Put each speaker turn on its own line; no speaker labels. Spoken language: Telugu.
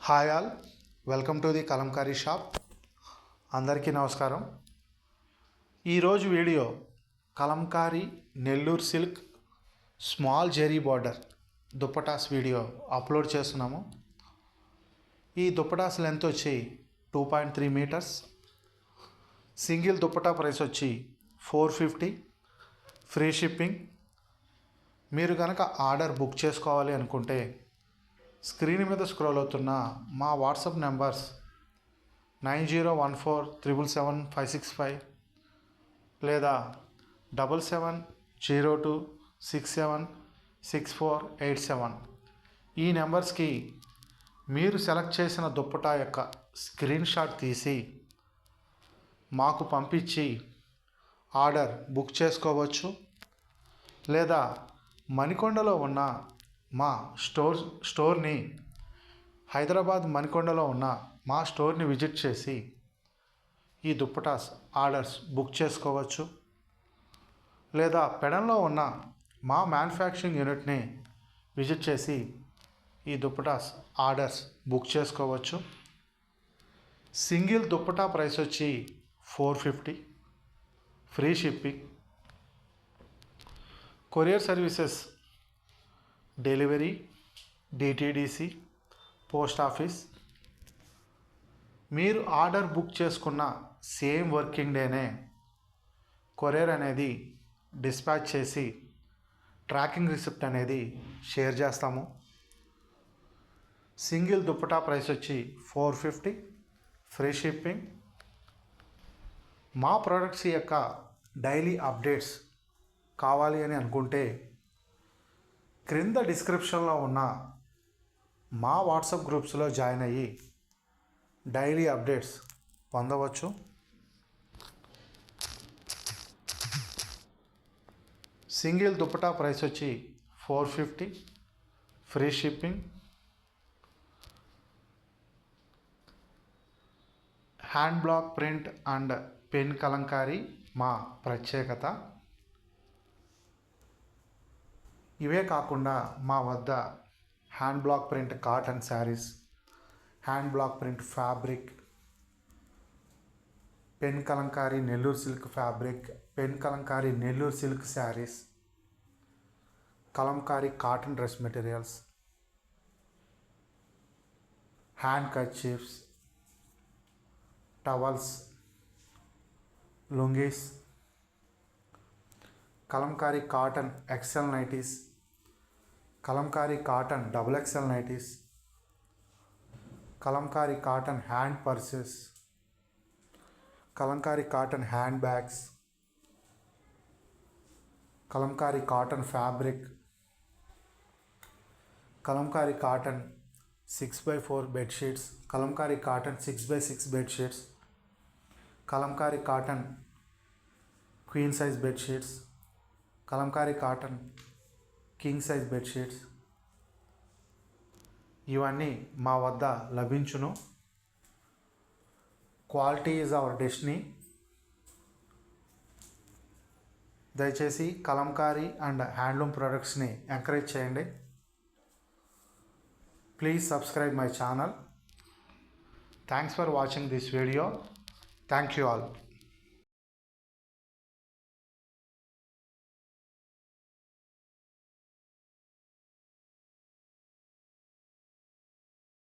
Hi all, welcome to the Kalamkari shop. అందరికీ నమస్కారం. ఈరోజు video Kalamkari Nellore silk small zari border dupattas video upload చేస్తున్నాము. ఈ దుప్పటాస్ లెంత్ వచ్చి 2.3 మీటర్స్. సింగిల్ దుప్పటా ప్రైస్ వచ్చి 450, ఫ్రీ షిప్పింగ్. మీరు కనుక ఆర్డర్ బుక్ చేసుకోవాలి అనుకుంటే స్క్రీన్ మీద స్క్రోల్ అవుతున్న మా వాట్సాప్ నెంబర్స్ 9014777565 లేదా 7702676487 ఈ నెంబర్స్కి మీరు సెలెక్ట్ చేసిన దుప్పటా యొక్క స్క్రీన్ షాట్ తీసి మాకు పంపించి ఆర్డర్ బుక్ చేసుకోవచ్చు. లేదా మణికొండలో ఉన్న మా స్టోర్ని హైదరాబాద్ మణికొండలో ఉన్న మా స్టోర్ని విజిట్ చేసి ఈ దుప్పటాస్ ఆర్డర్స్ బుక్ చేసుకోవచ్చు. లేదా పెడన్లో ఉన్న మా మ్యానుఫ్యాక్చరింగ్ యూనిట్ని విజిట్ చేసి ఈ దుప్పటాస్ ఆర్డర్స్ బుక్ చేసుకోవచ్చు. సింగిల్ దుప్పటా ప్రైస్ వచ్చి 450, free shipping. Courier services delivery, DTDC, post office. మీరు ఆర్డర్ బుక్ చేసుకున్న సేమ్ వర్కింగ్ డేనే కొరియర్ అనేది డిస్పాచ్ చేసి ట్రాకింగ్ రిసిప్ట్ అనేది షేర్ చేస్తాము. సింగిల్ దుప్పటా ప్రైస్ వచ్చి 450, ఫ్రీ షిప్పింగ్. మా ప్రోడక్ట్స్ యొక్క డైలీ అప్డేట్స్ కావాలి అని అనుకుంటే క్రింద డిస్క్రిప్షన్లో ఉన్న మా వాట్సాప్ గ్రూప్స్లో జాయిన్ అయ్యి డైలీ అప్డేట్స్ పొందవచ్చు. సింగిల్ దుప్పటా ప్రైస్ వచ్చి 450, free shipping. Hand block print and pen Kalamkari మా ప్రత్యేకత. ఇవే కాకుండా మా వద్ద hand block print cotton saris, hand block print fabric, pen Kalamkari Nellore silk fabric, pen Kalamkari Nellore silk saris, Kalamkari cotton dress materials, handkerchiefs, towels, lungis, Kalamkari cotton XL nighties, Kalamkari cotton XXL nighties, Kalamkari cotton hand purses, Kalamkari cotton hand bags, Kalamkari cotton fabric, Kalamkari cotton 6x4 bedsheets, Kalamkari cotton 6x6 bedsheets, Kalamkari cotton queen size bedsheets, Kalamkari cotton king size bedsheets. ఇవన్నీ మా వద్ద లభించును. Quality is our destiny. దయచేసి కలంకారీ అండ్ హ్యాండ్లూమ్ ప్రొడక్ట్స్ని ఎంకరేజ్ చేయండి. Please subscribe my channel. Thanks for watching this video. Thank you all.